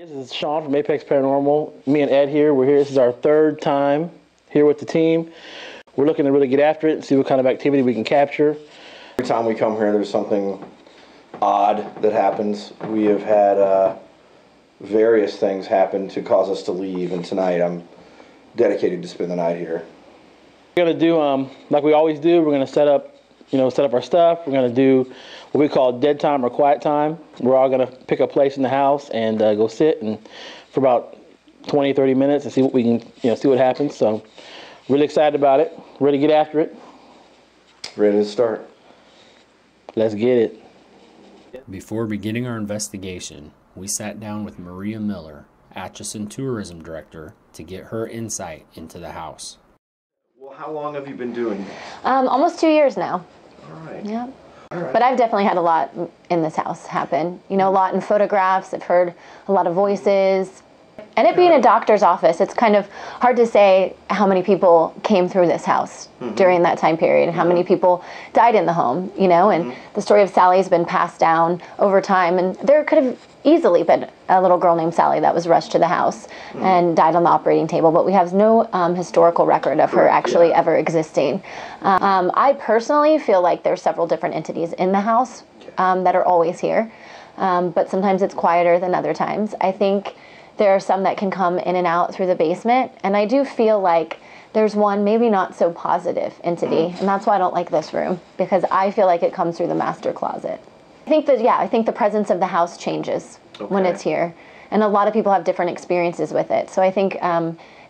This is Sean from Apex Paranormal. Me and Ed here. We're here. This is our third time here with the team. We're looking to really get after it and see what kind of activity we can capture. Every time we come here, there's something odd that happens. We have had various things happen to cause us to leave, and tonight I'm dedicated to spend the night here. We're gonna do like we always do. We're gonna set up our stuff. We're gonna do what we call dead time or quiet time. We're all gonna pick a place in the house and go sit and for about 20-30 minutes and see what we can, see what happens. So really excited about it. Ready to get after it. Ready to start. Let's get it. Before beginning our investigation, we sat down with Maria Miller, Atchison Tourism Director, to get her insight into the house. Well, how long have you been doing this? Almost 2 years now. All right. Yeah. All right. But I've definitely had a lot in this house happen. A lot in photographs. I've heard a lot of voices. And it being a doctor's office, it's kind of hard to say how many people came through this house during that time period and how many people died in the home, and the story of Sallie has been passed down over time. And there could have easily been a little girl named Sallie that was rushed to the house and died on the operating table, but we have no historical record of her actually ever existing. I personally feel like there's several different entities in the house that are always here, but sometimes it's quieter than other times. I think there are some that can come in and out through the basement, and I do feel like there's one maybe not so positive entity, and that's why I don't like this room, because I feel like it comes through the master closet. I think the presence of the house changes when it's here, and a lot of people have different experiences with it. So I think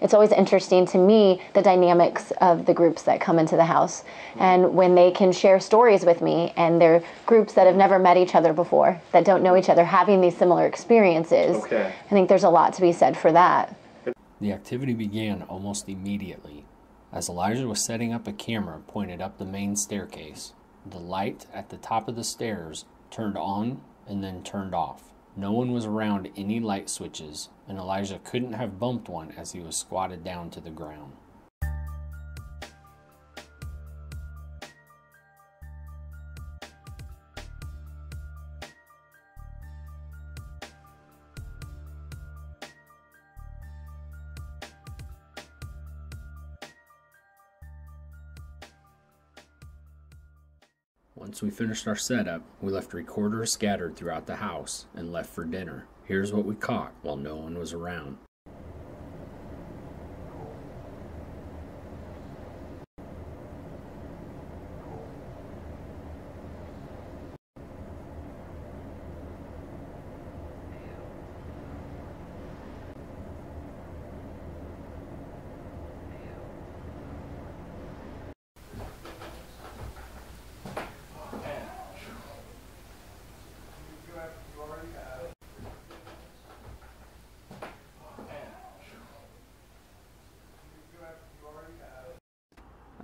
it's always interesting to me, the dynamics of the groups that come into the house, and when they can share stories with me, and they're groups that have never met each other before, that don't know each other, having these similar experiences. I think there's a lot to be said for that. The activity began almost immediately. As Elijah was setting up a camera pointed up the main staircase, the light at the top of the stairs turned on and then turned off. No one was around any light switches, and Elijah couldn't have bumped one as he was squatted down to the ground. Once we finished our setup, we left recorders scattered throughout the house and left for dinner. Here's what we caught while no one was around.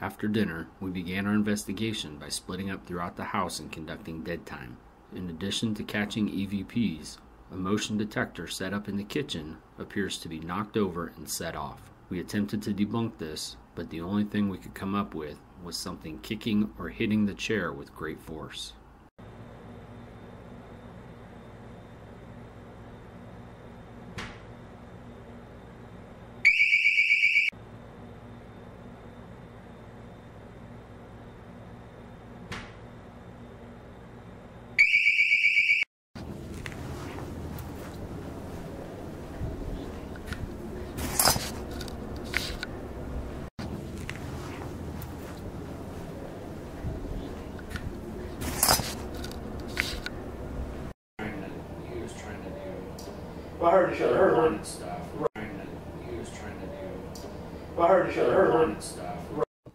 After dinner, we began our investigation by splitting up throughout the house and conducting dead time. In addition to catching EVPs, a motion detector set up in the kitchen appears to be knocked over and set off. We attempted to debunk this, but the only thing we could come up with was something kicking or hitting the chair with great force. I heard each other.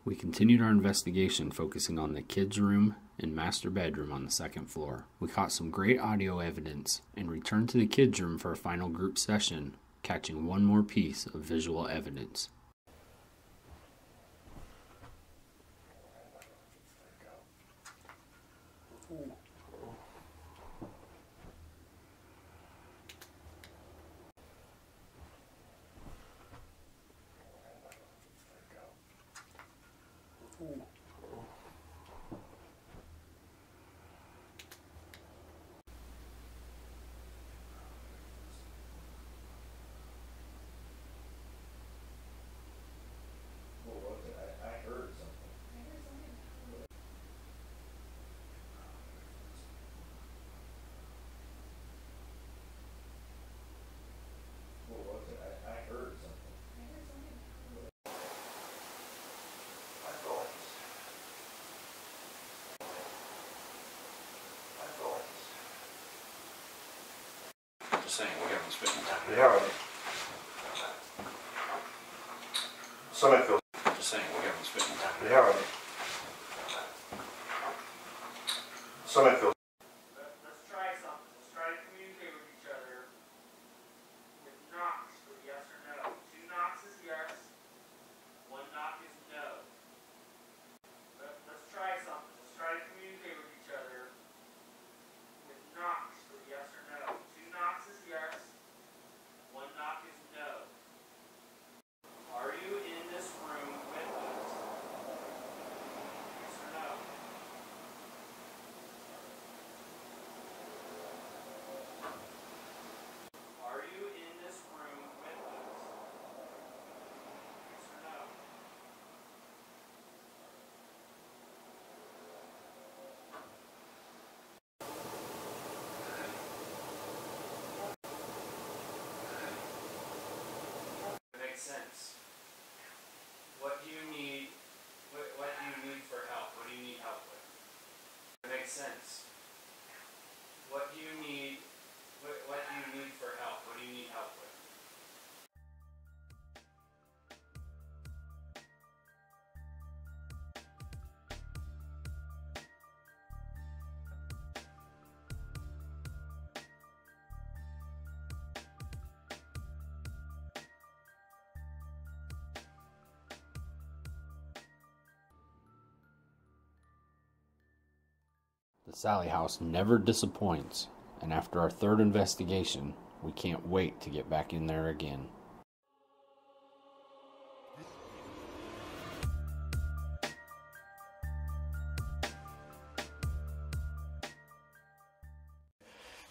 We continued our investigation, focusing on the kids' room and master bedroom on the second floor. We caught some great audio evidence and returned to the kids' room for a final group session, catching one more piece of visual evidence. Just saying, we haven't spent any time. Yeah. Stomach feels. Just saying, we haven't spent any time. Yeah. Stomach feels. Let's try something. Let's try to communicate with each other with knocks with yes or no. 2 knocks is yes. 1 knock is no. Let's try something. Let's try to communicate with each other with knocks with yes or no. 2 knocks is yes. 1 knock is no. Are you in this room with us? Yes or no? Are you in this room with us? Yes or no? It makes sense. What do you need? What do you need for help? What do you need help with? It makes sense. What do you need? What do you need for help? What do you need help with? The Sallie house never disappoints, and after our 3rd investigation, we can't wait to get back in there again.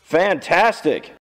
Fantastic.